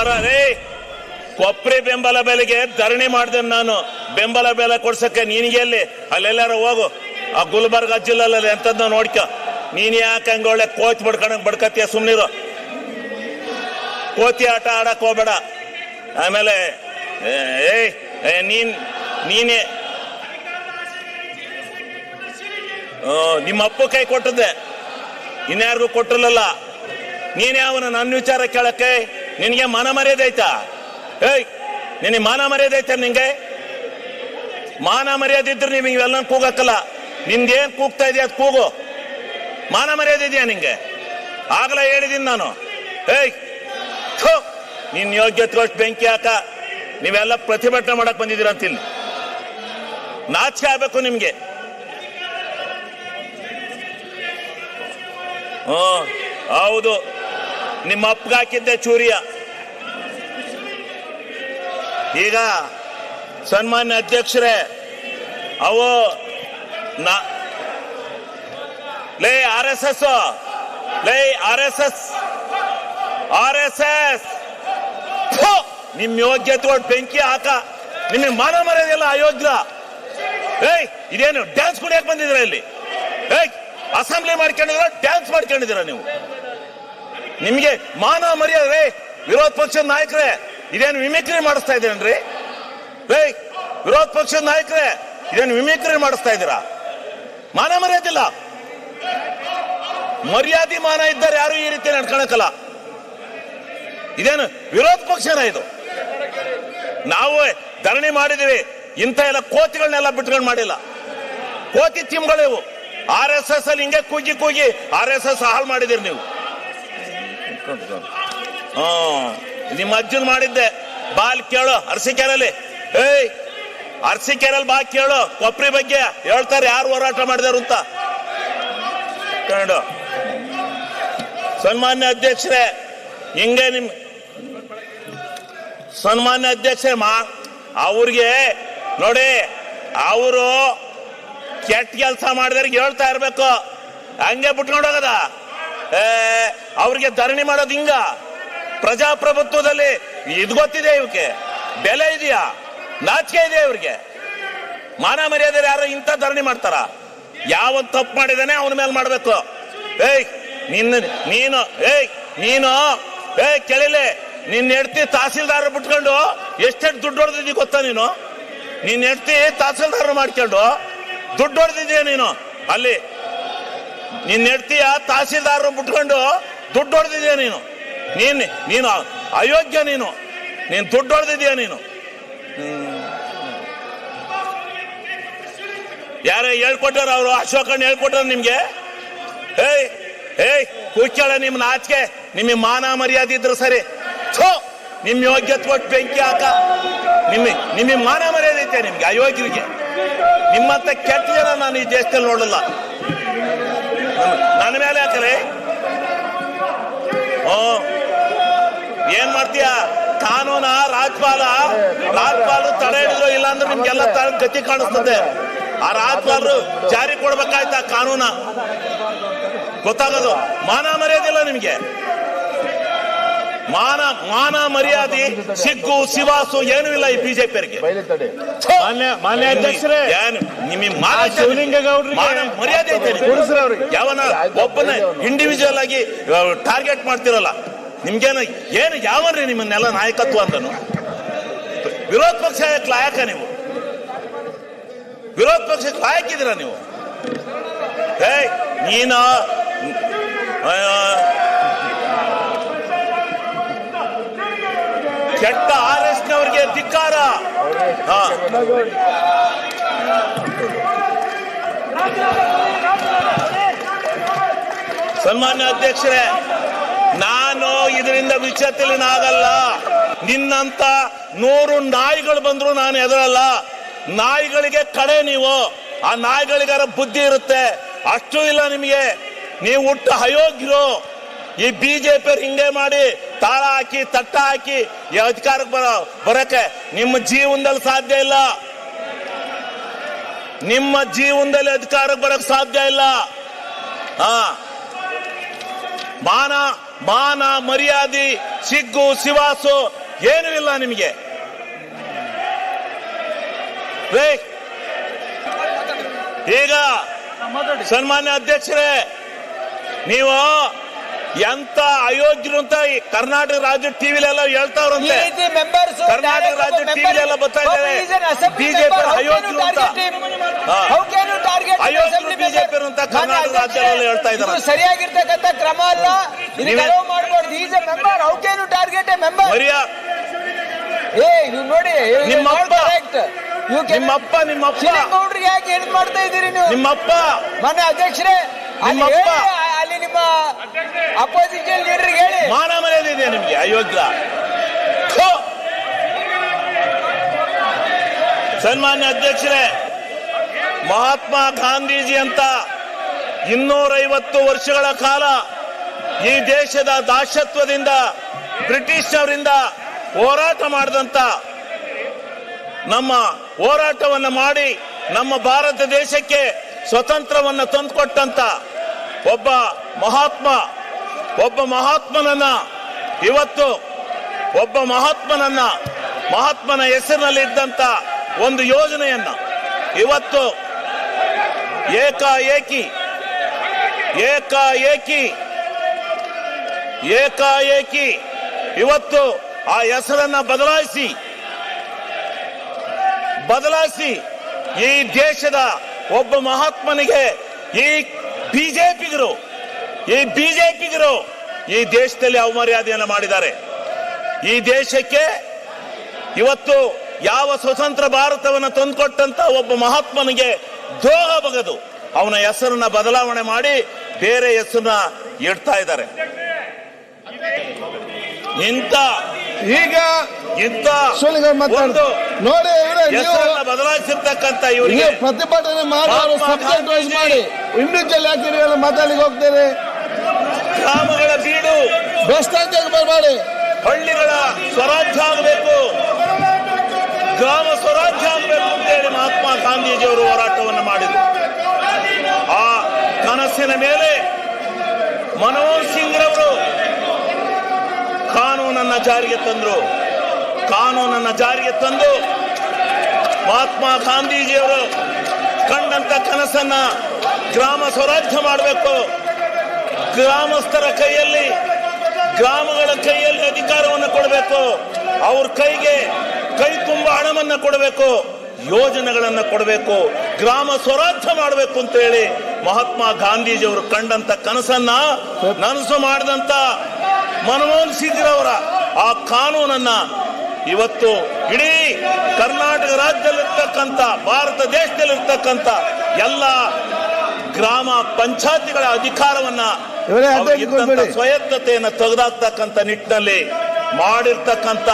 ನಮಸ್ಕಾರ ರೀ. ಕೊಪ್ರಿ ಬೆಂಬಲ ಬೆಲೆಗೆ ಧರಣಿ ಮಾಡಿದೆ ನಾನು. ಬೆಂಬಲ ಬೆಲೆ ಕೊಡ್ಸಕ್ಕೆ ನಿನಗೆ ಎಲ್ಲಿ ಅಲ್ಲೆಲ್ಲಾರ ಹೋಗು, ಆ ಗುಲ್ಬರ್ಗ ಜಿಲ್ಲೆಲ್ಲ ಎಂತದ್ನ ನೋಡ್ಕ. ನೀನ್ ಯಾಕೆ ಹಂಗ ಒಳ್ಳೆ ಕೋಚ್ ಬಡ್ಕೊಂಡಂಗ್ ಬಡ್ಕತ್ತೀಯ? ಸುಮ್ನಿರು, ಕೋತಿ ಆಟ ಆಡಕ್ ಹೋಗ್ಬೇಡ. ಆಮೇಲೆ ನೀನೇ ನಿಮ್ಮ ಅಪ್ಪ ಕೈ ಕೊಟ್ಟದ್ದೆ, ಇನ್ಯಾರಿಗೂ ಕೊಟ್ಟಿರಲಿಲ್ಲ. ನೀನೇ ಅವನು ನನ್ನ ವಿಚಾರ ಕೇಳಕ್ಕೆ ನಿನಗೆ ಮಾನ ಮರ್ಯಾದೆ ಐತಾ? ನಿನಗೆ ಮಾನ ಮರ್ಯಾದೆ ಐತ? ನಿಂಗೆ ಮಾನ ಮರ್ಯಾದೆ ಇದ್ರೆ ನೀವು ಇವೆಲ್ಲ ಕೂಗಕ್ಕಲ್ಲ. ನಿಂದೇನ್ ಕೂಗ್ತಾ ಇದೆಯಾ ಅದು ಕೂಗು. ಮಾನ ಮರ್ಯಾದೆ ಇದೆಯಾ ನಿಂಗೆ? ಆಗಲೇ ಹೇಳಿದೀನಿ ನಾನು. ನಿನ್ ಯೋಗ್ಯತೆಗೋಷ್ಟು ಬೆಂಕಿ ಹಾಕ. ನೀವೆಲ್ಲ ಪ್ರತಿಭಟನೆ ಮಾಡಕ್ ಬಂದಿದ್ದೀರ ಅಂತಿಲ್ಲ. ನಾಚಿಕೆ ಆಗ್ಬೇಕು ನಿಮ್ಗೆ. ಹೌದು, ನಿಮ್ಮ ಅಪ್ಪಗೆ ಹಾಕಿದ್ದೆ ಚೂರಿಯ. ಈಗ ಸನ್ಮಾನ್ಯ ಅಧ್ಯಕ್ಷರೇ, ಅವು ಲೇ RSS ನಿಮ್ ಯೋಗ್ಯತೆ ಬೆಂಕಿ ಹಾಕ. ನಿಮಗೆ ಮಾನ ಮರ್ಯಾದೆಲ್ಲ ಅಯೋಗ್ಯ. ಇದೇನು ಡ್ಯಾನ್ಸ್ ಕುಡಿಯಕ್ ಬಂದಿದ್ದೀರಾ ಇಲ್ಲಿ? ಅಸೆಂಬ್ಲಿ ಮಾಡ್ಕೊಂಡಿದ್ದೀರಾ, ಡ್ಯಾನ್ಸ್ ಮಾಡ್ಕೊಂಡಿದ್ದೀರಾ ನೀವು? ನಿಮ್ಗೆ ಮಾನ ಮರ್ಯಾದೆ? ವಿರೋಧ ಪಕ್ಷದ ನಾಯಕರೇ, ಇದೇನು ಮಿಮಿಕ್ರಿ ಮಾಡಿಸ್ತಾ ಇದ್ದೀರೇನ್ರಿ? ವಿರೋಧ ಪಕ್ಷದ ನಾಯಕರೇ, ಇದೇನು ಮಿಮಿಕ್ರಿ ಮಾಡಿಸ್ತಾ ಇದ್ದೀರಾ? ಮಾನ ಮರ್ಯಾದಿಲ್ಲ. ಮರ್ಯಾದೆ ಮಾನ ಇದ್ದಾರೆ ಯಾರು ಈ ರೀತಿ ನಡ್ಕೊಳಕಲ್ಲ. ಇದೇನು ವಿರೋಧ ಪಕ್ಷನ ಇದು? ನಾವು ಧರಣಿ ಮಾಡಿದೀವಿ. ಇಂಥ ಎಲ್ಲ ಕೋತಿಗಳನ್ನೆಲ್ಲ ಬಿಟ್ಕೊಂಡು ಮಾಡಿಲ್ಲ. ಕೋತಿ ತಿಮ್ಗಳಿವು. RSS ಅಲ್ಲಿ ಹಿಂಗೆ ಕೂಗಿ ಕೂಗಿ RSS ಹಾಳು ಮಾಡಿದಿರಿ ನೀವು. ನಿಮ್ಮ ಅಜ್ಜನ್ ಮಾಡಿದ್ದೆ. ಬಾಲ್ ಕೇಳು ಅರಸೀಕೆರೆಯಲ್ಲಿ. ಅರಸೀಕೆರೆಯಲ್ಲಿ ಬಾ ಕೇಳು, ಕೊಪ್ರಿ ಬಗ್ಗೆ ಹೇಳ್ತಾರೆ ಯಾರು ಹೋರಾಟ ಮಾಡಿದಾರು ಅಂತ. ಸನ್ಮಾನ್ಯ ಅಧ್ಯಕ್ಷರೇ, ಹಿಂಗೆ ನಿಮ್ ಸನ್ಮಾನ್ಯ ಅಧ್ಯಕ್ಷರೇ, ಅವ್ರಿಗೆ ನೋಡಿ, ಅವರು ಕೆಟ್ಟ ಕೆಲಸ ಮಾಡಿದವ್ರಿಗೆ ಹೇಳ್ತಾ ಇರ್ಬೇಕು. ಹಂಗೆ ಬಿಟ್ಕೊಂಡು ಹೋಗದ? ಅವ್ರಿಗೆ ಧರಣಿ ಮಾಡೋದು ಹಿಂಗ? ಪ್ರಜಾಪ್ರಭುತ್ವದಲ್ಲಿ ಇದು ಗೊತ್ತಿದೆ, ಇವಕ್ಕೆ ಬೆಲೆ ಇದೆಯಾ? ನಾಚಿಕೆ ಇದೆಯಾ ಇವ್ರಿಗೆ? ಮಾನ ಮರ್ಯಾದೆ ಯಾರು ಇಂಥ ಧರಣಿ ಮಾಡ್ತಾರ? ಯಾವ ತಪ್ಪು ಮಾಡಿದಾನೆ ಅವನ ಮೇಲೆ ಮಾಡ್ಬೇಕು. ನೀನು ಕೇಳಿಲೆ, ನಿನ್ನ ಹೆಂಡ್ತಿ ತಹಸೀಲ್ದಾರ್ ಬಿಟ್ಕೊಂಡು ಎಷ್ಟೆಷ್ಟು ದುಡ್ಡು ಹೊಡೆದಿದ್ದಿ ಗೊತ್ತಾ ನೀನು? ನಿನ್ನ ಹೆಂಡ್ತಿ ತಹಸೀಲ್ದಾರ್ ಮಾಡ್ಕೊಂಡು ದುಡ್ಡು ಹೊಡೆದಿದ್ದೀಯ ನೀನು. ಅಲ್ಲಿ ನಿನ್ನ ಹೆಂಡ್ತಿಯ ತಹಸೀಲ್ದಾರ್ ಬಿಟ್ಕೊಂಡು ದುಡ್ಡು ಹೊಡೆದಿದ್ದೀಯ ನೀನು. ನೀನು ಅಯೋಗ್ಯ. ನೀನು ದುಡ್ಡು ಹೊಡೆದಿದ್ದೀಯ ನೀನು. ಯಾರೇ ಹೇಳ್ಕೊಟ್ಟಾರ? ಅವರು ಅಶೋಕಣ್ಣ ಹೇಳ್ಕೊಟ್ಟಾರ ನಿಮ್ಗೆ? ಕೂಕ್ಯಾಳ ನಿಮ್ ನಾಚಿಕೆ. ನಿಮಗೆ ಮಾನ ಮರ್ಯಾದೆ ಇದ್ರು ಸರಿ. ನಿಮ್ ಯೋಗ್ಯತೆ ಕೊಟ್ಟು ಬೆಂಕಿ ಹಾಕ. ನಿಮಗೆ ಮಾನ ಮರ್ಯಾದೆ ಐತೆ ನಿಮ್ಗೆ? ಅಯೋಗ್ಯರಿಗೆ ನಿಮ್ಮಂತ ಕೆಟ್ಟ ಜನ ನಾನು ಈ ದೇಶದಲ್ಲಿ ನೋಡಲ್ಲ. ನನ್ನ ಮೇಲೆ ಹಾಕಲೇ ಏನ್ ಮಾಡ್ತೀಯ? ಕಾನೂನ ರಾಜ್ಪಾಲರು ತಡೆ ಹಿಡಿದ್ರು, ಇಲ್ಲ ಅಂದ್ರೆ ನಿಮ್ಗೆಲ್ಲ ಗತಿ ಕಾಣಿಸ್ತದೆ. ಆ ರಾಜ್ಪಾಲರು ಜಾರಿ ಕೊಡ್ಬೇಕಾಯ್ತಾ ಕಾನೂನ? ಗೊತ್ತಾಗೋದು. ಮಾನ ಮರ್ಯಾದಿಲ್ಲ ನಿಮ್ಗೆ. ಮಾನ ಮರ್ಯಾದೆ ಸಿಗ್ಗು ಸಿವಾಸು ಏನೂ ಇಲ್ಲ ಈ ಬಿಜೆಪಿಯವರಿಗೆ. ಮಾನ್ಯ ಅಧ್ಯಕ್ಷರೇ, ನಿಮಗೆ ಮರ್ಯಾದೆ ಐತೆ? ಯಾವನ ಒಬ್ಬನ ಇಂಡಿವಿಜುವಲ್ ಆಗಿ ಟಾರ್ಗೆಟ್ ಮಾಡ್ತಿರಲ್ಲ. ನಿಮ್ಗೇನು ಯಾವನ್ರಿ ನಿಮ್ಮನ್ನೆಲ್ಲ ನಾಯಕತ್ವ ಅಂತನು? ವಿರೋಧ ಪಕ್ಷ ಲಾಯಕ ನೀವು? ವಿರೋಧ ಪಕ್ಷಕ್ಕೆ ಲಾಯಕಿದ್ದೀರಾ ನೀವು? ನೀನು ಕೆಟ್ಟ RSSನವರಿಗೆ ಧಿಕ್ಕಾರ. ಸನ್ಮಾನ್ಯ ಅಧ್ಯಕ್ಷರೇ, ನಾನು ಇದರಿಂದ ವಿಚಲಿತನಾಗಲ್ಲ. ನಿನ್ನಂತ 100 ನಾಯಿಗಳು ಬಂದ್ರು ನಾನು ಎದುರಲ್ಲ. ನಾಯಿಗಳಿಗೆ ಕಡೆ ನೀವು. ಆ ನಾಯಿಗಳಿಗಾರ ಬುದ್ಧಿ ಇರುತ್ತೆ, ಅಷ್ಟು ಇಲ್ಲ ನಿಮಗೆ. ನೀವು ಹುಟ್ಟು ಅಯೋಗ್ಯರು. ಈ ಬಿಜೆಪಿಯವ್ರು ಹಿಂಗೆ ಮಾಡಿ ತಾಳ ಹಾಕಿ ತಟ್ಟ ಹಾಕಿ ಈ ಅಧಿಕಾರಕ್ಕೆ ಬರಕ್ಕೆ ನಿಮ್ಮ ಜೀವನದಲ್ಲಿ ಸಾಧ್ಯ ಇಲ್ಲ. ನಿಮ್ಮ ಜೀವನದಲ್ಲಿ ಅಧಿಕಾರಕ್ಕೆ ಬರಕ್ಕೆ ಸಾಧ್ಯ ಇಲ್ಲ. ಮಾನ ಮಾನ ಮರ್ಯಾದೆ ಸಿಗ್ಗು ಸಿವಾಸು ಏನೂ ಇಲ್ಲ ನಿಮಗೆ. ಈಗ ಸನ್ಮಾನ್ಯ ಅಧ್ಯಕ್ಷರೇ, ನೀವು ಎಂತ ಅಯೋಗ್ಯರು ಅಂತ ಈ ಕರ್ನಾಟಕ ರಾಜ್ಯ ಟಿವಿಲೆಲ್ಲ ಹೇಳ್ತಾವ್ರಂತೆ. ಕರ್ನಾಟಕ ರಾಜ್ಯ ಟಿವಿಲೆಲ್ಲ ಬರ್ತಾ ಇದ್ದಾರೆ ಬಿಜೆಪಿ ಅಯೋಗ್ಯರು ಅಂತ, ಅಯೋಗ್ಯರು ಬಿಜೆಪಿ ಅಂತ ಕರ್ನಾಟಕ ರಾಜ್ಯದಲ್ಲಿ ಹೇಳ್ತಾ ಇದ್ದಾರೆ. ಸರಿಯಾಗಿರ್ತಕ್ಕಂಥ ಕ್ರಮ ಅಲ್ಲ. ನೋಡಿ ನಿಮ್ಮಪ್ಪ ಯಾಕೆ ಏನ್ ಮಾಡ್ತಾ ಇದ್ದೀರಿ ನೀವು? ನಿಮ್ಮಪ್ಪ ಮನೆ ಅಧ್ಯಕ್ಷರೇ ಅಲ್ಲಿ ನಿಮ್ಮ ಅಪೋಸಿಷನ್ ಲೀಡರ್ ಹೇಳಿ. ಮಾನ ಮರ್ಯಾದೆ ಇದೆ ನಿಮ್ಗೆ? ಅಯೋಗ್ಯ. ಸನ್ಮಾನ್ಯ ಅಧ್ಯಕ್ಷರೇ, ಮಹಾತ್ಮ ಗಾಂಧೀಜಿ ಅಂತ 250 ವರ್ಷಗಳ ಕಾಲ ಈ ದೇಶದ ದಾಸತ್ವದಿಂದ ಬ್ರಿಟಿಷ್ ಹೋರಾಟ ಮಾಡಿದಂತ, ನಮ್ಮ ಹೋರಾಟವನ್ನು ಮಾಡಿ ನಮ್ಮ ಭಾರತ ದೇಶಕ್ಕೆ ಸ್ವತಂತ್ರವನ್ನು ತಂದುಕೊಟ್ಟಂತ ಒಬ್ಬ ಮಹಾತ್ಮನನ್ನ ಇವತ್ತು ಮಹಾತ್ಮನ ಹೆಸರಿನಲ್ಲಿ ಇದ್ದಂತ ಒಂದು ಯೋಜನೆಯನ್ನ ಇವತ್ತು ಏಕಾಏಕಿ ಇವತ್ತು ಆ ಹೆಸರನ್ನ ಬದಲಾಯಿಸಿ ಈ ದೇಶದ ಒಬ್ಬ ಮಹಾತ್ಮನಿಗೆ ಈ ಬಿಜೆಪಿಗರು ಈ ದೇಶದಲ್ಲಿ ಅವಮರ್ಯಾದೆಯನ್ನು ಮಾಡಿದ್ದಾರೆ. ಈ ದೇಶಕ್ಕೆ ಇವತ್ತು ಯಾವ ಸ್ವತಂತ್ರ ಭಾರತವನ್ನು ತಂದುಕೊಟ್ಟಂತ ಒಬ್ಬ ಮಹಾತ್ಮನಿಗೆ ದ್ರೋಹ ಬಗೆದು ಅವನ ಹೆಸರನ್ನ ಬದಲಾವಣೆ ಮಾಡಿ ಬೇರೆ ಹೆಸರನ್ನ ಇಡ್ತಾ ಇದ್ದಾರೆ. ಈಗ ನೋಡಿ ಹೆಸರನ್ನ ಬದಲಾಯಿಸಿರ್ತಕ್ಕಂಥ ಇವರಿಗೆ ಪ್ರತಿಭಟನೆ ಮಾಡಿ ಇಂಡಿವಿಜುವಲ್ ಯಾಕೆ ಮಾತಾಡ್ಲಿಕ್ಕೆ ಹೋಗ್ತಾರೆ? ಗ್ರಾಮಗಳ ಬೀಡು ಭ್ರಷ್ಟಾಚಾರ ಬರಬೇಡಿ, ಹಳ್ಳಿಗಳ ಸ್ವರಾಜ್ಯ ಆಗಬೇಕು, ಗ್ರಾಮ ಸ್ವರಾಜ್ಯ ಆಗಬೇಕು ಅಂತೇಳಿ ಮಹಾತ್ಮ ಗಾಂಧೀಜಿಯವರು ಹೋರಾಟವನ್ನು ಮಾಡಿದರು. ಆ ಕನಸಿನ ಮೇಲೆ ಮನಮೋಹನ್ ಸಿಂಗ್ ರವರು ಕಾನೂನನ್ನು ಜಾರಿಗೆ ತಂದು ಮಹಾತ್ಮ ಗಾಂಧೀಜಿಯವರು ಕಂಡಂತ ಕನಸನ್ನ ಗ್ರಾಮ ಸ್ವರಾಜ್ಯ ಮಾಡಬೇಕು, ಗ್ರಾಮಸ್ಥರ ಕೈಯಲ್ಲಿ ಗ್ರಾಮಗಳ ಕೈಯಲ್ಲಿ ಅಧಿಕಾರವನ್ನು ಕೊಡಬೇಕು, ಅವ್ರ ಕೈ ತುಂಬ ಹಣವನ್ನು ಕೊಡಬೇಕು, ಯೋಜನೆಗಳನ್ನು ಕೊಡಬೇಕು, ಗ್ರಾಮ ಸ್ವರಾಜ್ಯ ಮಾಡಬೇಕು ಅಂತ ಹೇಳಿ ಮಹಾತ್ಮ ಗಾಂಧೀಜಿಯವರು ಕಂಡಂತ ಕನಸನ್ನ ನನಸು ಮಾಡಿದಂತ ಮನಮೋಹನ್ ಸಿಂಗ್ ರವರ ಆ ಕಾನೂನನ್ನ ಇವತ್ತು ಇಡೀ ಕರ್ನಾಟಕ ರಾಜ್ಯದಲ್ಲಿರ್ತಕ್ಕಂಥ ಭಾರತ ದೇಶದಲ್ಲಿರ್ತಕ್ಕಂಥ ಎಲ್ಲ ಗ್ರಾಮ ಪಂಚಾಯತಿಗಳ ಅಧಿಕಾರವನ್ನ ಸ್ವಾಯತ್ತತೆಯನ್ನು ತೆಗೆದಾಕ್ತಕ್ಕಂಥ ನಿಟ್ಟಿನಲ್ಲಿ ಮಾಡಿರ್ತಕ್ಕಂಥ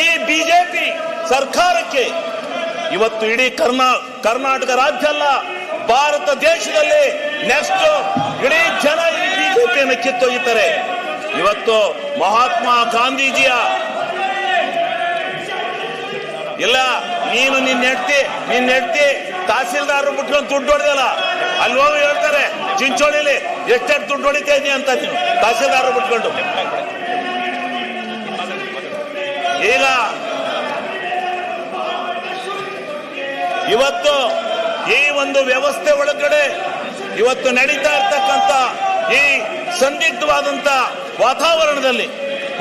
ಈ ಬಿಜೆಪಿ ಸರ್ಕಾರಕ್ಕೆ ಇವತ್ತು ಇಡೀ ಕರ್ನಾಟಕ ರಾಜ್ಯ ಅಲ್ಲ ಭಾರತ ದೇಶದಲ್ಲಿ ನೆಕ್ಸ್ಟ್ ಇಡೀ ಜನ ಈ ಬಿಜೆಪಿಯನ್ನು ಕಿತ್ತೊಯ್ಯುತ್ತಾರೆ. ಇವತ್ತು ಮಹಾತ್ಮ ಗಾಂಧೀಜಿಯ ಇಲ್ಲ, ನಿನ್ನ ಹೆಂಡತಿ ತಹಸೀಲ್ದಾರ್ ಬಿಟ್ಕೊಂಡು ದುಡ್ಡು ಹೊಡೆದಲ್ಲ, ಅಲ್ಲಿ ಹೋಗಿ ಹೇಳ್ತಾರೆ ಚಿಂಚೋಳಿಲಿ ಎಷ್ಟೆಷ್ಟು ದುಡ್ಡು ಹೊಡಿತಾ ಇದೀಯ ಅಂತ ನೀನು ತಹಸೀಲ್ದಾರ್ ಬಿಟ್ಕೊಂಡು. ಈಗ ಇವತ್ತು ಈ ಒಂದು ವ್ಯವಸ್ಥೆ ಒಳಗಡೆ ಇವತ್ತು ನಡೀತಾ ಇರ್ತಕ್ಕಂಥ ಈ ಸಂದಿಗ್ಧವಾದಂತ ವಾತಾವರಣದಲ್ಲಿ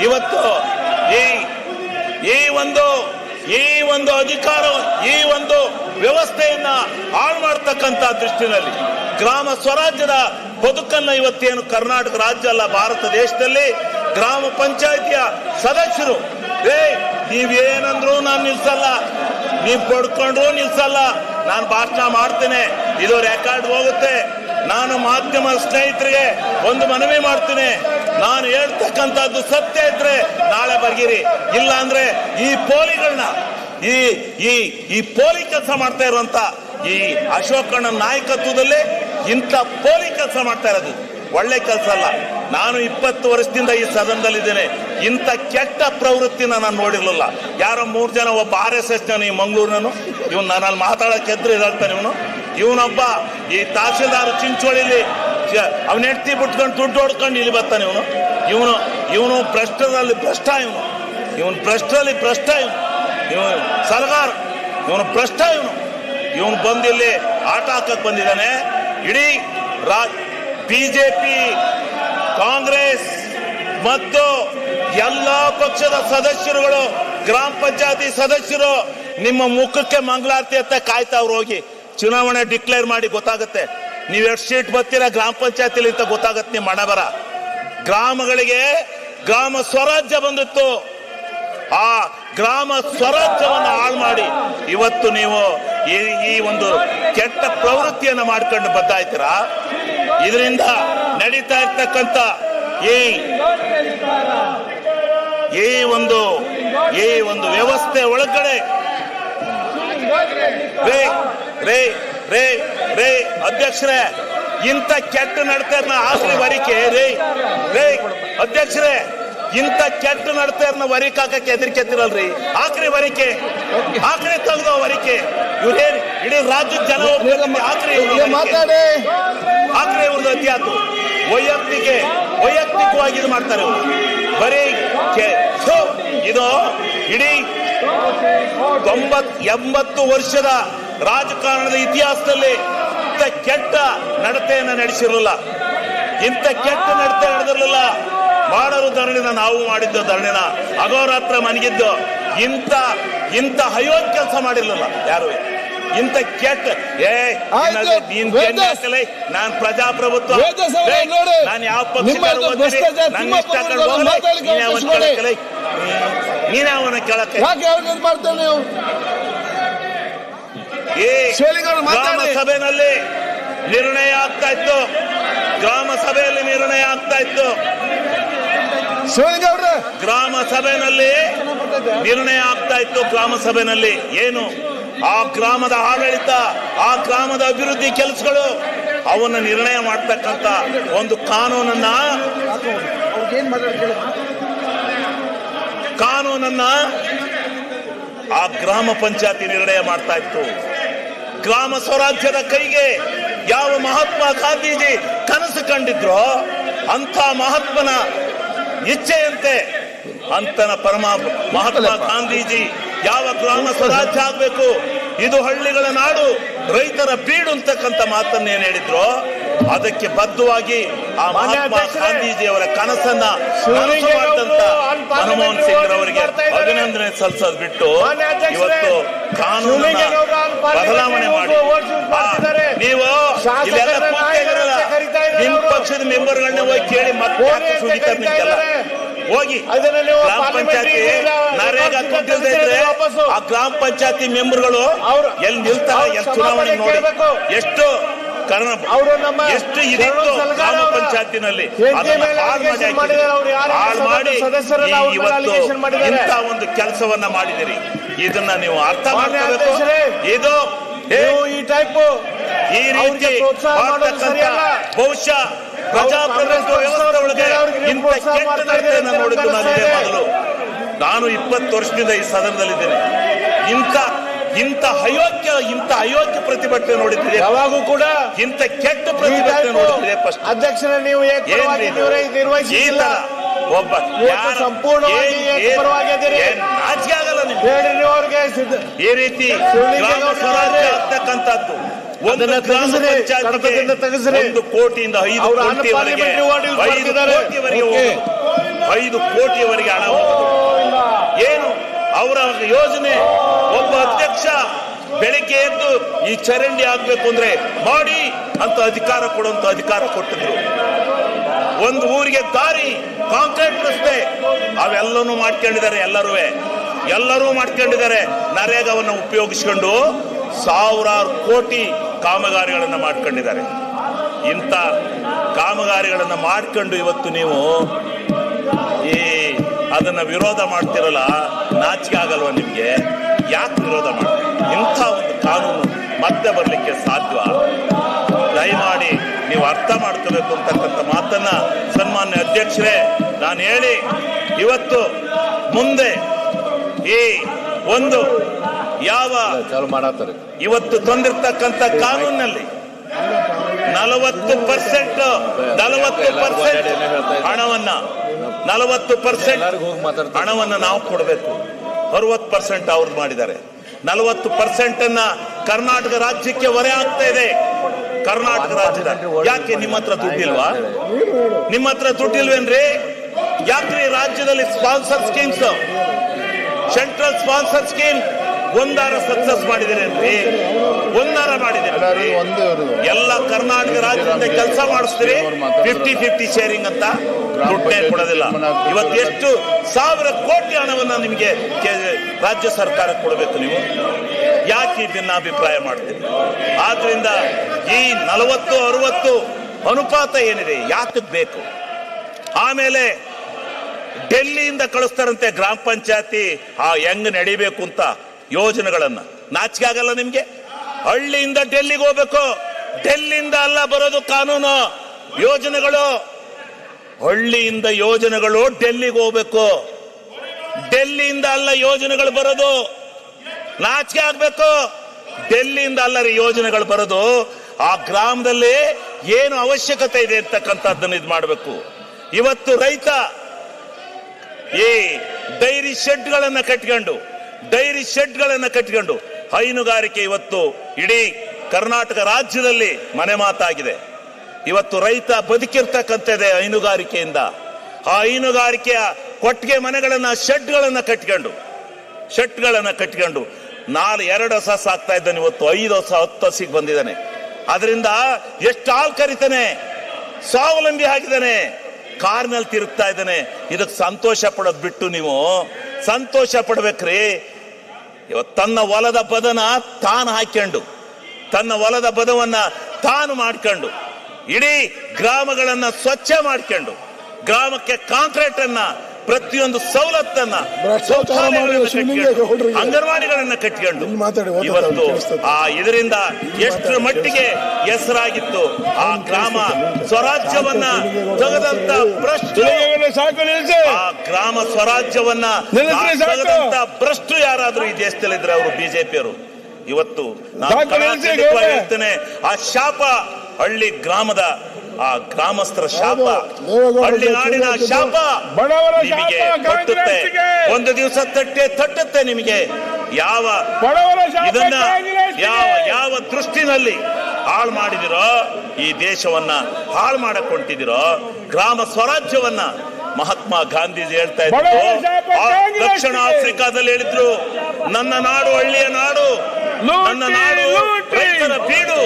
ಇವತ್ತು ಈ ಒಂದು ಅಧಿಕಾರ ಈ ಒಂದು ವ್ಯವಸ್ಥೆಯನ್ನ ಹಾಳು ಮಾಡತಕ್ಕಂತ ದೃಷ್ಟಿನಲ್ಲಿ ಗ್ರಾಮ ಸ್ವರಾಜ್ಯದ ಬದುಕನ್ನ ಇವತ್ತೇನು ಕರ್ನಾಟಕ ರಾಜ್ಯ ಅಲ್ಲ ಭಾರತ ದೇಶದಲ್ಲಿ ಗ್ರಾಮ ಪಂಚಾಯಿತಿಯ ಸದಸ್ಯರು ನೀವೇನಂದ್ರು ನಾನು ನಿಲ್ಸಲ್ಲ, ನೀವು ಪಡ್ಕೊಂಡ್ರು ನಿಲ್ಸಲ್ಲ, ನಾನು ಭಾಷಣ ಮಾಡ್ತೇನೆ, ಇದು ರೆಕಾರ್ಡ್ ಹೋಗುತ್ತೆ. ನಾನು ಮಾಧ್ಯಮ ಸ್ನೇಹಿತರಿಗೆ ಒಂದು ಮನವಿ ಮಾಡ್ತೀನಿ, ನಾನು ಹೇಳ್ತಕ್ಕಂಥದ್ದು ಸತ್ಯ ಇದ್ರೆ ನಾಳೆ ಬರ್ಗಿರಿ, ಇಲ್ಲ ಅಂದ್ರೆ ಈ ಪೋಲಿಗಳನ್ನ ಈ ಪೋಲಿ ಕೆಲಸ ಮಾಡ್ತಾ ಇರುವಂತ ಈ ಅಶೋಕಣ್ಣ ನಾಯಕತ್ವದಲ್ಲಿ ಇಂಥ ಪೋಲಿ ಕೆಲಸ ಮಾಡ್ತಾ ಇರೋದು ಒಳ್ಳೆ ಕೆಲಸ ಅಲ್ಲ. ನಾನು 20 ವರ್ಷದಿಂದ ಈ ಸದನದಲ್ಲಿದ್ದೇನೆ, ಇಂಥ ಕೆಟ್ಟ ಪ್ರವೃತ್ತಿನ ನಾನು ನೋಡಿರ್ಲಿಲ್ಲ. ಯಾರೋ 3 ಜನ, ಒಬ್ಬ RSS ಈ ಮಂಗಳೂರಿನನು, ಇವನು ನಾನು ಮಾತಾಡೋಕೆ ಎದ್ರು ಹೇಳ್ತಾನೆ, ಇವನೊಬ್ಬ ಈ ತಹಸೀಲ್ದಾರ್ ಚಿಂಚೋಳಿಲಿ ಅವನ ಹೆಂಡತಿ ಬಿಟ್ಕೊಂಡು ದುಡ್ಡು ಹೊಡ್ಕೊಂಡು ಇಲ್ಲಿ ಬರ್ತಾನೆ ಇವನು ಇವನು ಇವನು ಭ್ರಷ್ಟರಲ್ಲಿ ಭ್ರಷ್ಟ ಇವನು ಭ್ರಷ್ಟರಲ್ಲಿ ಭ್ರಷ್ಟ ಇವನು ಸಲಗಾರ ಇವನು ಭ್ರಷ್ಟ ಇವನು ಬಂದಿಲ್ಲಿ ಆಟ ಹಾಕಕ್ ಬಂದಿದ್ದಾನೆ. ಇಡೀ ಬಿಜೆಪಿ, ಕಾಂಗ್ರೆಸ್ ಮತ್ತು ಎಲ್ಲಾ ಪಕ್ಷದ ಸದಸ್ಯರುಗಳು, ಗ್ರಾಮ ಪಂಚಾಯತಿ ಸದಸ್ಯರು ನಿಮ್ಮ ಮುಖಕ್ಕೆ ಮಂಗಳಾರತಿ ಅಂತ ಕಾಯ್ತಾವ್ರು. ಹೋಗಿ ಚುನಾವಣೆ ಡಿಕ್ಲೇರ್ ಮಾಡಿ ಗೊತ್ತಾಗುತ್ತೆ ನೀವು ಎಷ್ಟು ಸೀಟ್ ಬರ್ತೀರಾ ಗ್ರಾಮ ಪಂಚಾಯತಿಲಿ ಅಂತ ಗೊತ್ತಾಗತ್ತೆ. ನಿಮ್ಮ ಹಣೆ ಬರ ಗ್ರಾಮಗಳಿಗೆ ಗ್ರಾಮ ಸ್ವರಾಜ್ಯ ಬಂದಿತ್ತು, ಆ ಗ್ರಾಮ ಸ್ವರಾಜ್ಯವನ್ನು ಹಾಳು ಮಾಡಿ ಇವತ್ತು ನೀವು ಈ ಒಂದು ಕೆಟ್ಟ ಪ್ರವೃತ್ತಿಯನ್ನು ಮಾಡ್ಕೊಂಡು ಬದ್ದಾಯ್ತೀರಾ. ಇದರಿಂದ ನಡೀತಾ ಇರ್ತಕ್ಕಂಥ ಈ ಒಂದು ವ್ಯವಸ್ಥೆ ಒಳಗಡೆ ರೇ ಅಧ್ಯಕ್ಷರೇ, ಇಂಥ ಕೆಟ್ಟ ನಡತೆಯನ್ನ ಆಕ್ರಿ ವರಿಕೆ ರೇ ಅಧ್ಯಕ್ಷರೇ, ಇಂಥ ಕೆಟ್ಟ ನಡತೆಯನ್ನ ವರಿಕೆ ಹಾಕಕ್ಕೆ ಹೆದರಿಕೆತ್ತಿರಲ್ರಿ. ಆಕ್ರಿ ವರಿಕೆ, ಆಕ್ರಿ ತೆಗೆದೋ ವರಿಕೆ. ಇವ್ರೇನ್ ಇಡೀ ರಾಜ್ಯದ ಜನ ಆಕ್ರಿ ಇವ್ರದ್ದು ಅತಿಯಾತು. ವೈಯಕ್ತಿಕವಾಗಿ ಇದು ಮಾಡ್ತಾರೆ ಇವರು. ಬರೀ ಇದು ಇಡೀ 80 ವರ್ಷದ ರಾಜಕಾರಣದ ಇತಿಹಾಸದಲ್ಲಿ ಇಂಥ ಕೆಟ್ಟ ನಡತೆಯನ್ನು ನಡೆಸಿರಲಿಲ್ಲ, ಇಂಥ ಕೆಟ್ಟ ನಡತೆ ನಡೆದಿರಲಿಲ್ಲ. ಮಾಡಲು ಧರಣಿನ ನಾವು ಮಾಡಿದ್ದು, ಧರಣಿನ ಅಗೋರಾತ್ರ ಮನಗಿದ್ದು. ಇಂಥ ಅಯೋಗ್ಯ ಕೆಲಸ ಮಾಡಿರ್ಲಿಲ್ಲ ಯಾರು. ಇಂಥ ಕೆಟ್ಟ ನಾನ್ ಪ್ರಜಾಪ್ರಭುತ್ವ, ನಾನು ಯಾವ ಪಕ್ಷ ನೀನ್ಯಾವನ ಕೇಳಕ್ಕೆ. ಗ್ರಾಮ ಸಭೆಯಲ್ಲಿ ನಿರ್ಣಯ ಆಗ್ತಾ ಇತ್ತು, ಗ್ರಾಮ ಸಭೆಯಲ್ಲಿ ನಿರ್ಣಯ ಆಗ್ತಾ ಇತ್ತು, ಗ್ರಾಮ ಸಭೆಯಲ್ಲಿ ನಿರ್ಣಯ ಆಗ್ತಾ ಇತ್ತು. ಗ್ರಾಮ ಸಭೆಯಲ್ಲಿ ಏನು ಆ ಗ್ರಾಮದ ಆಡಳಿತ, ಆ ಗ್ರಾಮದ ಅಭಿವೃದ್ಧಿ ಕೆಲಸಗಳು ಅವನ್ನ ನಿರ್ಣಯ ಮಾಡ್ತಕ್ಕಂಥ ಒಂದು ಕಾನೂನನ್ನ ಆ ಗ್ರಾಮ ಪಂಚಾಯತಿ ನಿರ್ಣಯ ಮಾಡ್ತಾ ಇತ್ತು. ಗ್ರಾಮ ಸ್ವರಾಜ್ಯದ ಕೈಗೆ ಯಾವ ಮಹಾತ್ಮ ಗಾಂಧೀಜಿ ಕನಸು ಕಂಡಿದ್ರೋ ಅಂಥ ಮಹಾತ್ಮನ ಇಚ್ಛೆಯಂತೆ ಅಂತನ ಮಹಾತ್ಮ ಗಾಂಧೀಜಿ ಯಾವ ಗ್ರಾಮ ಸ್ವರಾಜ್ಯ ಆಗ್ಬೇಕು, ಇದು ಹಳ್ಳಿಗಳ ನಾಡು, ರೈತರ ಬೀಡು ಅಂತಕ್ಕಂಥ ಮಾತನ್ನ ಏನ್ ಹೇಳಿದ್ರು, ಅದಕ್ಕೆ ಬದ್ಧವಾಗಿ ಆ ಮಹಾತ್ಮ ಗಾಂಧೀಜಿಯವರ ಕನಸನ್ನ ಮಾಡಿದಂತ ಮನಮೋಹನ್ ಸಿಂಗ್ ಅವರಿಗೆ ಅಭಿನಂದನೆ ಸಲ್ಲಿಸೋದು ಬಿಟ್ಟು ಇವತ್ತು ಕಾನೂನನ್ನ ಬದಲಾವಣೆ ಮಾಡಿ ನೀವು ಇಲ್ಲೆಲ್ಲ ನಿಮ್ಮ ಪಕ್ಷದ ಮೆಂಬರ್ಗಳನ್ನ ಹೋಗಿ ಕೇಳಿ ಮತ್ತೆ ಸುಗಿತಾರ ಹೋಗಿ ಗ್ರಾಮ ಪಂಚಾಯತಿ ನರೇಗಾ ದುಡ್ಡಿಲ್ದೇ ಇದ್ರೆ ಆ ಗ್ರಾಮ ಪಂಚಾಯತಿ ಮೆಂಬರ್ಗಳು ಎಲ್ಲಿ ನಿಲ್ತಾರೆ, ಎಷ್ಟು ಚುನಾವಣೆ ನೋಡಿ ಎಷ್ಟು ಎಷ್ಟು ಇದಿತ್ತು ಗ್ರಾಮ ಪಂಚಾಯತಿನಲ್ಲಿ, ಅದನ್ನು ಹಾಳು ಮಾಡಿ ಇವತ್ತು ಇಂಥ ಒಂದು ಕೆಲಸವನ್ನ ಮಾಡಿದಿರಿ. ಇದನ್ನ ನೀವು ಅರ್ಥ ಮಾಡ್ಕೋಬೇಕು. ಇದು ಈ ರೀತಿ ಬಹುಶಃ ಪ್ರಜಾಪ್ರಭುತ್ವ ವ್ಯವಸ್ಥೆ ಒಳಗೆ ಇಂಥ ಕೆಟ್ಟ ನಡತೆಯನ್ನು ನೋಡಿದ್ದು ನಾನಿದೆ ಮೊದಲು. ನಾನು 20 ವರ್ಷದಿಂದ ಈ ಸದನದಲ್ಲಿದ್ದೇನೆ. ಇಂಥ ಅಯೋಗ್ಯ ಪ್ರತಿಭಟನೆ ನೋಡಿದ್ರೆ ಯಾವಾಗೂ ಕೂಡ ಇಂಥ ಕೆಟ್ಟ ಪ್ರತಿಭಟನೆ ನೋಡಿದ್ರೆ ಫಸ್ಟ್ ಅಧ್ಯಕ್ಷರ ನೀವು ನಿರ್ವಹಿಸಿಲ್ಲ, ಒಬ್ಬ ಸಂಪೂರ್ಣವಾಗಿ ನಾಚಿಕೆ ಆಗಲ್ಲ ನಿಮ್ಗೆ. ಈ ರೀತಿ ಗ್ರಾಮ ಸ್ವರಾಜ್ಯ ಆಗ್ತಕ್ಕಂಥದ್ದು ಒಂದು ಗ್ರಾಮ ಪಂಚಾಯತ್ಗೆ 1 ಕೋಟಿಯಿಂದ 5 ಕೋಟಿವರೆಗೆ 5 ಕೋಟಿಯವರೆಗೆ ಹಣ ಹೋಗುದು. ಏನು ಅವರ ಯೋಜನೆ? ಒಬ್ಬ ಅಧ್ಯಕ್ಷ ಬೆಳಿಗ್ಗೆ ಎದ್ದು ಈ ಚರಂಡಿ ಆಗ್ಬೇಕು ಅಂದ್ರೆ ಮಾಡಿ ಅಂತ ಅಧಿಕಾರ ಕೊಡುವಂತ ಅಧಿಕಾರ ಕೊಟ್ಟಿದ್ರು. ಒಂದು ಊರಿಗೆ ದಾರಿ, ಕಾಂಕ್ರೀಟ್ ರಸ್ತೆ ಅವೆಲ್ಲನೂ ಮಾಡ್ಕೊಂಡಿದ್ದಾರೆ. ಎಲ್ಲರೂ ಮಾಡ್ಕೊಂಡಿದ್ದಾರೆ. ನರೇಗಾವನ್ನು ಉಪಯೋಗಿಸಿಕೊಂಡು ಸಾವಿರಾರು ಕೋಟಿ ಕಾಮಗಾರಿಗಳನ್ನು ಮಾಡ್ಕೊಂಡಿದ್ದಾರೆ. ಇಂಥ ಕಾಮಗಾರಿಗಳನ್ನು ಮಾಡ್ಕೊಂಡು ಇವತ್ತು ನೀವು ಅದನ್ನ ವಿರೋಧ ಮಾಡ್ತಿರಲ್ಲ, ನಾಚಿಕೆ ಆಗಲ್ವ ನಿಮ್ಗೆ? ಯಾಕೆ ವಿರೋಧ ಮಾಡ್ತೀರಿ? ಇಂಥ ಒಂದು ಕಾನೂನು ಮತ್ತೆ ಬರಲಿಕ್ಕೆ ಸಾಧ್ಯ? ದಯಮಾಡಿ ನೀವು ಅರ್ಥ ಮಾಡ್ಕೋಬೇಕು ಅಂತಕ್ಕಂಥ ಮಾತನ್ನ ಸನ್ಮಾನ್ಯ ಅಧ್ಯಕ್ಷರೇ ನಾನು ಹೇಳಿ, ಇವತ್ತು ಮುಂದೆ ಈ ಒಂದು ಇವತ್ತು ತಂದಿರ್ತಕ್ಕಂಥ ಕಾನೂನಿನಲ್ಲಿ 40% ಹಣವನ್ನ 40% ಹಣವನ್ನ ನಾವು ಕೊಡಬೇಕು. 60% ಅವ್ರು ಮಾಡಿದ್ದಾರೆ. 40% ಅನ್ನ ಕರ್ನಾಟಕ ರಾಜ್ಯಕ್ಕೆ ಹೊರೆ ಆಗ್ತಾ ಇದೆ. ಕರ್ನಾಟಕ ರಾಜ್ಯದ ಯಾಕೆ ನಿಮ್ಮ ಹತ್ರ ದುಡ್ಡಿಲ್ವಾ? ನಿಮ್ಮ ಹತ್ರ ದುಡ್ಡಿಲ್ವೇನ್ರಿ? ಯಾಕ್ರಿ ರಾಜ್ಯದಲ್ಲಿ sponsor schemes, central sponsor scheme ಒಂದಾರ ಸಕ್ಸಸ್ ಮಾಡಿದಿರೇನ್ರಿ? ಒಂದಾರ ಮಾಡಿದಿರಿ? ಎಲ್ಲ ಕರ್ನಾಟಕ ರಾಜ್ಯದಿಂದ ಕೆಲಸ ಮಾಡಿಸ್ತೀರಿ, 50-50 ಶೇರಿಂಗ್ ಅಂತ ದುಡ್ಡೇ ಕೊಡೋದಿಲ್ಲ. ಇವತ್ತು ಎಷ್ಟು ಸಾವಿರ ಕೋಟಿ ಹಣವನ್ನ ನಿಮಗೆ ರಾಜ್ಯ ಸರ್ಕಾರ ಕೊಡಬೇಕು. ನೀವು ಯಾಕೆ ಭಿನ್ನಾಭಿಪ್ರಾಯ ಮಾಡ್ತೀರಿ? ಆದ್ರಿಂದ ಈ 40-60 ಅನುಪಾತ ಏನಿದೆ ಯಾತಕ್ ಬೇಕು? ಆಮೇಲೆ ಡೆಲ್ಲಿಯಿಂದ ಕಳಿಸ್ತಾರಂತೆ ಗ್ರಾಮ ಪಂಚಾಯತಿ ಹೆಂಗ್ ನಡಿಬೇಕು ಅಂತ ಯೋಜನೆಗಳನ್ನ. ನಾಚಿಕೆ ಆಗಲ್ಲ ನಿಮ್ಗೆ? ಹಳ್ಳಿಯಿಂದ ಡೆಲ್ಲಿಗೆ ಹೋಗ್ಬೇಕು, ಡೆಲ್ಲಿಯಿಂದ ಅಲ್ಲ ಬರೋದು ಕಾನೂನು ಯೋಜನೆಗಳು. ಹಳ್ಳಿಯಿಂದ ಯೋಜನೆಗಳು ಡೆಲ್ಲಿಗೆ ಹೋಗ್ಬೇಕು, ಡೆಲ್ಲಿಯಿಂದ ಅಲ್ಲ ಯೋಜನೆಗಳು ಬರೋದು. ನಾಚಿಕೆ ಆಗ್ಬೇಕು. ಡೆಲ್ಲಿಯಿಂದ ಅಲ್ಲ ರೀ ಯೋಜನೆಗಳು ಬರೋದು, ಆ ಗ್ರಾಮದಲ್ಲಿ ಏನು ಅವಶ್ಯಕತೆ ಇದೆ ಅಂತಕ್ಕಂಥದ್ದನ್ನು ಇದು ಮಾಡಬೇಕು. ಇವತ್ತು ರೈತ ಈ ಡೈರಿ ಶೆಡ್ಗಳನ್ನ ಕಟ್ಕೊಂಡು ಹೈನುಗಾರಿಕೆ ಇವತ್ತು ಇಡೀ ಕರ್ನಾಟಕ ರಾಜ್ಯದಲ್ಲಿ ಮನೆ ಮಾತಾಗಿದೆ. ಇವತ್ತು ರೈತ ಬದುಕಿರ್ತಕ್ಕಂಥದ್ದೇ ಹೈನುಗಾರಿಕೆಯಿಂದ. ಆ ಹೈನುಗಾರಿಕೆಯ ಕೊಟ್ಟಿಗೆ ಮನೆಗಳನ್ನ ಶೆಡ್ಗಳನ್ನ ಕಟ್ಕೊಂಡು 2 ಹಸ ಸಾಕ್ತಾ ಇದ್ದಾನೆ, ಇವತ್ತು 5 ಹಸ 10 ಹಸಿಗೆ ಬಂದಿದ್ದಾನೆ. ಅದರಿಂದ ಎಷ್ಟು ಹಾಲು ಕರಿತಾನೆ, ಸ್ವಾವಲಂಬಿ ಆಗಿದ್ದಾನೆ, ಕಾರ್ನಲ್ಲಿ ತಿರುಗ್ತಾ ಇದ್ದಾನೆ. ಇದಕ್ಕೆ ಸಂತೋಷ ಪಡೋದು ಬಿಟ್ಟು ನೀವು ಸಂತೋಷ ಪಡ್ಬೇಕ್ರಿ. ಇವತ್ತು ತನ್ನ ಹೊಲದ ಬದನ ತಾನು ಹಾಕೊಂಡು, ತನ್ನ ಹೊಲದ ಬದವನ್ನ ತಾನು ಮಾಡ್ಕೊಂಡು, ಇಡೀ ಗ್ರಾಮಗಳನ್ನ ಸ್ವಚ್ಛ ಮಾಡ್ಕೊಂಡು, ಗ್ರಾಮಕ್ಕೆ ಕಾಂಕ್ರೀಟ್ ಅನ್ನ, ಪ್ರತಿಯೊಂದು ಸವಲತ್ತನ್ನ, ಅಂಗನವಾಡಿಗಳನ್ನ ಕಟ್ಕೊಂಡು ಇವತ್ತು ಇದರಿಂದ ಎಷ್ಟರ ಮಟ್ಟಿಗೆ ಹೆಸರಾಗಿತ್ತು. ಆ ಗ್ರಾಮ ಸ್ವರಾಜ್ಯವನ್ನ ತೆಗೆದಂತ ಭ್ರಷ್ಟು, ಆ ಗ್ರಾಮ ಸ್ವರಾಜ್ಯವನ್ನ ತೆಗೆದಂತ ಭ್ರಷ್ಟು ಯಾರಾದ್ರೂ ಈ ದೇಶದಲ್ಲಿದ್ರೆ ಅವರು ಬಿಜೆಪಿಯವರು. ಇವತ್ತು ನಾನು ಹೇಳ್ತೇನೆ, ಆ ಶಾಪ ಹಳ್ಳಿ ಗ್ರಾಮದ, ಆ ಗ್ರಾಮಸ್ಥರ ಶಾಪ, ಹಳ್ಳಿ ನಾಡಿನ ಶಾಪ ನಿಮಗೆ ತಟ್ಟುತ್ತೆ. ಒಂದು ದಿವಸ ತಟ್ಟುತ್ತೆ ನಿಮಗೆ. ಇದನ್ನ ಯಾವ ದೃಷ್ಟಿನಲ್ಲಿ ಹಾಳು ಮಾಡಿದಿರೋ, ಈ ದೇಶವನ್ನ ಹಾಳು ಮಾಡಕೊಂಡಿದಿರೋ, ಗ್ರಾಮ ಸ್ವರಾಜ್ಯವನ್ನ ಮಹಾತ್ಮ ಗಾಂಧೀಜಿ ಹೇಳ್ತಾ ಇದ್ರು. ದಕ್ಷಿಣ ಆಫ್ರಿಕಾದಲ್ಲಿ ಹೇಳಿದ್ರು, ನನ್ನ ನಾಡು ಹಳ್ಳಿಯ ನಾಡು, ನನ್ನ ನಾಡು ರೈತರ ಬೀಡು,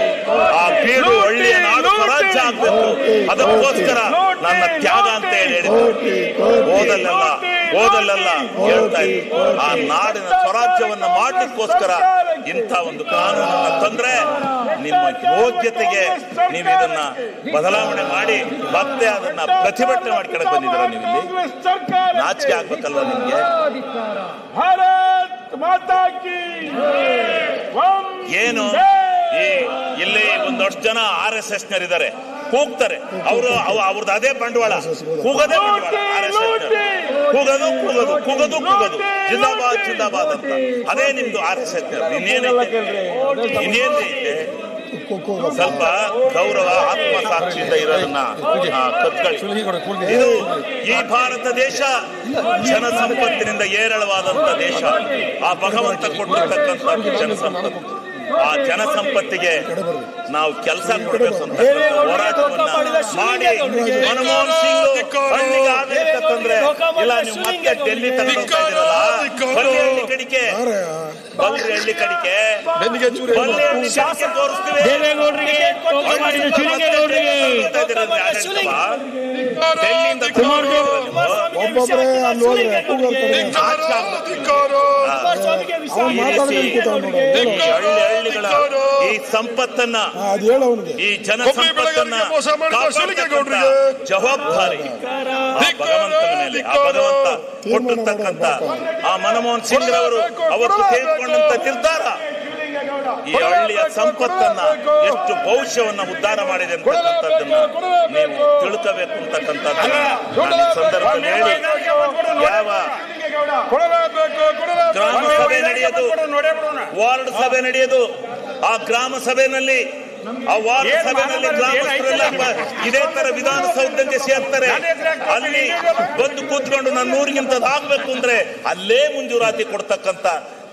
ಆ ಬೀಡು ಹಳ್ಳಿಯ ನಾಡು ಸ್ವರಾಜ್ಯ ಆಗ್ಬೇಕು, ಅದಕ್ಕೋಸ್ಕರ ನನ್ನ ತ್ಯಾಗ ಅಂತ ಹೇಳಿದ್ರು. ಓದಲ್ಲೆಲ್ಲ ಹೇಳ್ತಾ ಇದ್ರು, ಆ ನಾಡಿನ ಸ್ವರಾಜ್ಯವನ್ನ ಮಾಡ್ಲಿಕ್ಕೋಸ್ಕರ ಇಂಥ ಒಂದು ಕಾನೂನನ್ನ ತಂದ್ರೆ ನಿಮ್ಮ ಯೋಗ್ಯತೆಗೆ ನೀವು ಇದನ್ನ ಬದಲಾವಣೆ ಮಾಡಿ ಮತ್ತೆ ಅದನ್ನ ಪ್ರತಿಭಟನೆ ಮಾಡ್ಕೊಳಕ್ ಬಂದಿದ್ದೀರ. ನೀವು ಇಲ್ಲಿ ನಾಚಿಕೆ ಆಗ್ಬೇಕಲ್ವ ನಿಮ್ಗೆ? ಏನು ಇಲ್ಲಿ ಒಂದಷ್ಟು ಜನ RSS ನರಿದ್ದಾರೆ, ಕೂಗ್ತಾರೆ. ಅವ್ರದ್ದು ಅದೇ ಬಂಡವಾಳ, ಕೂಗೋದೇ ಬಂಡವಾಳ. ಕೂಗೋದು ಜಿಂದಾಬಾದ್ ಅಂತ ಅದೇ ನಿಮ್ದು RSS. ಇನ್ನೇನೈತೆ? ಸ್ವಲ್ಪ ಗೌರವ, ಆತ್ಮಸಾಕ್ಷಿಯಿಂದ ಇರೋದನ್ನ ಕತ್ಕೊಳ್ಳಿ. ಇದು ಈ ಭಾರತ ದೇಶ ಜನಸಂಪತ್ತಿನಿಂದ ಏರಳವಾದಂತ ದೇಶ. ಆ ಭಗವಂತ ಕೊಟ್ಟಿರ್ತಕ್ಕಂಥ ಜನಸಂಪತ್ತು, ಆ ಜನಸಂಪತ್ತಿಗೆ ನಾವು ಕೆಲಸ ಕೊಡಬೇಕು ಅಂತ ಹೋರಾಟವನ್ನ ಮಾಡಿ ಮನಮೋಹನ್ ಸಿಂಗ್ ಹಳ್ಳಿಗೆ ಆಡಳಿತ ತಂದ್ರೆ, ಇಲ್ಲ ನೀವು ಮತ್ತೆ ಡೆಲ್ಲಿ ತಗೊಂಡೋಗ್ತಾ ಇದ್ದೀರಲ್ಲ, ಬಲ್ರಿ ಕಡಿಕೆ ತೋರಿಸ್ತೀವಿ. ಹಳ್ಳಿಗಳ ಈ ಸಂಪತ್ತನ್ನ, ಈ ಜನಸಂಪತ್ತನ್ನ ಜವಾಬ್ದಾರಿ ಭಗವಂತನ ಮೇಲೆ, ಆ ಭಗವಂತ ಕೊಟ್ಟಿರ್ತಕ್ಕಂಥ ಆ ಮನಮೋಹನ್ ಸಿಂಗ್ ರವರು ಅವತ್ತು ತೆಗೆದುಕೊಂಡಂತ ನಿರ್ಧಾರ ಈ ಹಳ್ಳಿಯ ಸಂಪತ್ತನ್ನ, ಎಷ್ಟು ಭವಿಷ್ಯವನ್ನ ಉದ್ಧಾರ ಮಾಡಿದೆ ಅಂತಕ್ಕಂಥದ್ದನ್ನ ನೀವು ತಿಳ್ಕೋಬೇಕು ಅಂತಕ್ಕಂಥದ್ದನ್ನ ಸಂದರ್ಭದಲ್ಲಿ ಹೇಳಿ, ಯಾವ ಗ್ರಾಮ ಸಭೆ ನಡೆಯೋದು, ವಾರ್ಡ್ ಸಭೆ ನಡೆಯೋದು, ಆ ಗ್ರಾಮ ಸಭೆಯಲ್ಲಿ ಆ ವಾರ ಸಭೆಯಲ್ಲಿ ಗ್ರಾಮಸ್ಥರೆಲ್ಲ ಇದೇ ತರ ವಿಧಾನಸೌಧಕ್ಕೆ ಸೇರ್ತಾರೆ. ಅಲ್ಲಿ ಬಂದು ಕೂತ್ಕೊಂಡು ನನ್ನ ಊರಿಗಿಂತ ಆಗ್ಬೇಕು ಅಂದ್ರೆ ಅಲ್ಲೇ ಮಂಜೂರಾತಿ ಕೊಡ್ತಕ್ಕಂತ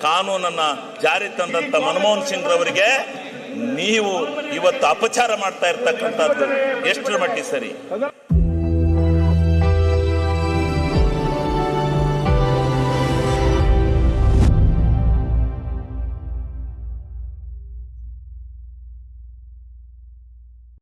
ಕಾನೂನನ್ನ ಜಾರಿ ತಂದಂತ ಮನಮೋಹನ್ ಸಿಂಗ್ ರವರಿಗೆ ನೀವು ಇವತ್ತು ಅಪಚಾರ ಮಾಡ್ತಾ ಇರ್ತಕ್ಕಂಥದ್ದು ಎಷ್ಟರ ಮಟ್ಟಿಗೆ ಸರಿ?